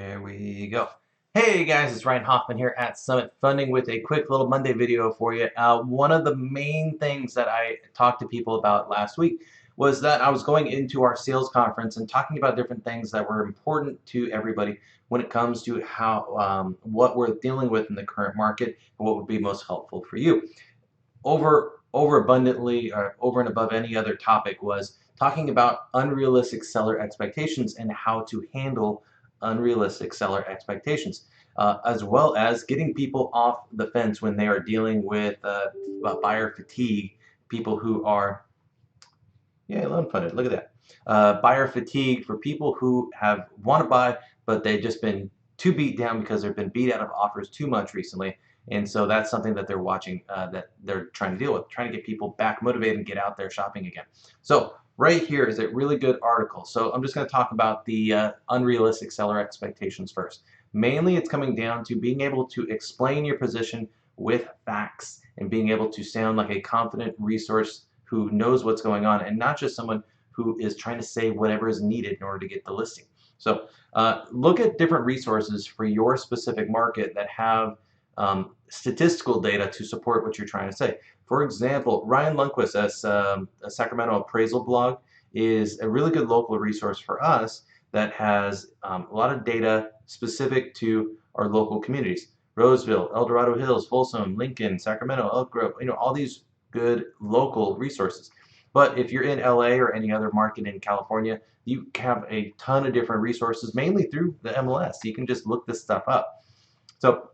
There we go. Hey guys, it's Ryan.Hoffman here at Summit Funding with a quick little Monday video for you. One of the main things that I talked to people about last week was that I was going into our sales conference and talking about different things that were important to everybody when it comes to how what we're dealing with in the current market and what would be most helpful for you. Overabundantly or over and above any other topic was talking about unrealistic seller expectations and how to handle unrealistic seller expectations, as well as getting people off the fence when they are dealing with buyer fatigue, people who are, yeah, loan funded, look at that. Buyer fatigue for people who have want to buy, but they've just been too beat down because they've been beat out of offers too much recently. And so that's something that they're watching, that they're trying to deal with, trying to get people back motivated and get out there shopping again. So right here is a really good article. So I'm just going to talk about the unrealistic seller expectations first. Mainly it's coming down to being able to explain your position with facts and being able to sound like a confident resource who knows what's going on and not just someone who is trying to say whatever is needed in order to get the listing. So look at different resources for your specific market that have statistical data to support what you're trying to say. For example, Ryan Lundquist, a Sacramento appraisal blog, is a really good local resource for us that has a lot of data specific to our local communities. Roseville, El Dorado Hills, Folsom, Lincoln, Sacramento, Elk Grove, all these good local resources. But if you're in LA or any other market in California, you have a ton of different resources, mainly through the MLS. You can just look this stuff up. So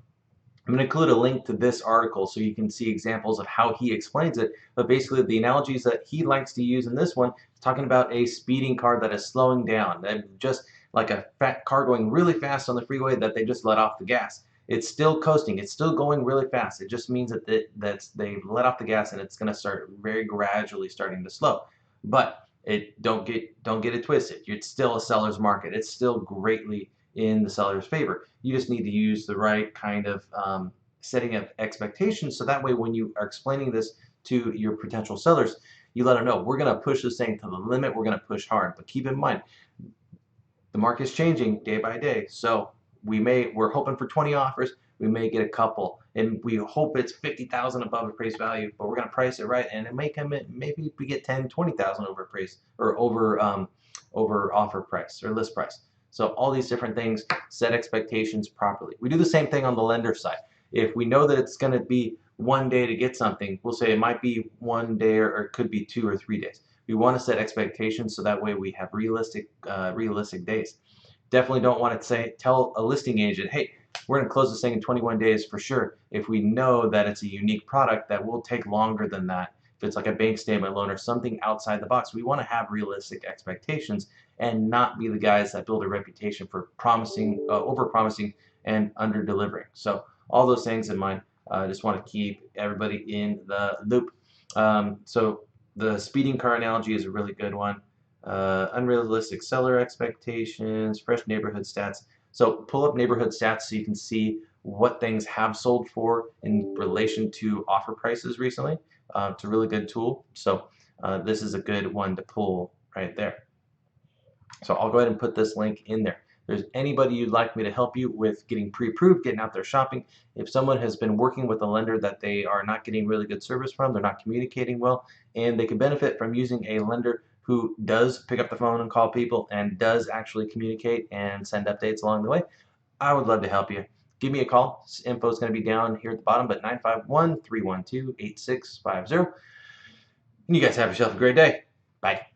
I'm going to include a link to this article so you can see examples of how he explains it. But basically, the analogies that he likes to use in this one is talking about a speeding car that is slowing down, that just like a fat car going really fast on the freeway that they just let off the gas. It's still coasting. It's still going really fast. It just means that they let off the gas and it's going to start very gradually starting to slow. But don't get it twisted. It's still a seller's market. It's still greatly in the seller's favor. You just need to use the right kind of setting of expectations so that way when you are explaining this to your potential sellers, you let them know we're going to push this thing to the limit. We're going to push hard. But keep in mind, the market's changing day by day. So we're hoping for 20 offers. We may get a couple, and we hope it's 50,000 above appraised value, but we're going to price it right, and it may come in, maybe we get 10, 20,000 over appraised or over offer price or list price. So all these different things, set expectations properly. We do the same thing on the lender side. If we know that it's going to be one day to get something, we'll say it might be one day or it could be 2 or 3 days. We want to set expectations so that way we have realistic days. Definitely don't want to tell a listing agent, hey, we're going to close this thing in 21 days for sure. If we know that it's a unique product that will take longer than that, if it's like a bank statement loan or something outside the box, we want to have realistic expectations and not be the guys that build a reputation for over-promising and under-delivering. So all those things in mind, I just want to keep everybody in the loop. So the speeding car analogy is a really good one. Unrealistic seller expectations, fresh neighborhood stats. So pull up neighborhood stats so you can see what things have sold for in relation to offer prices recently. It's a really good tool. So this is a good one to pull right there. So I'll go ahead and put this link in there. If there's anybody you'd like me to help you with getting pre-approved, getting out there shopping, if someone has been working with a lender that they are not getting really good service from, they're not communicating well, and they can benefit from using a lender who does pick up the phone and call people and does actually communicate and send updates along the way, I would love to help you. Give me a call. Info is going to be down here at the bottom, but 951-312-8650. And you guys have yourself a great day. Bye.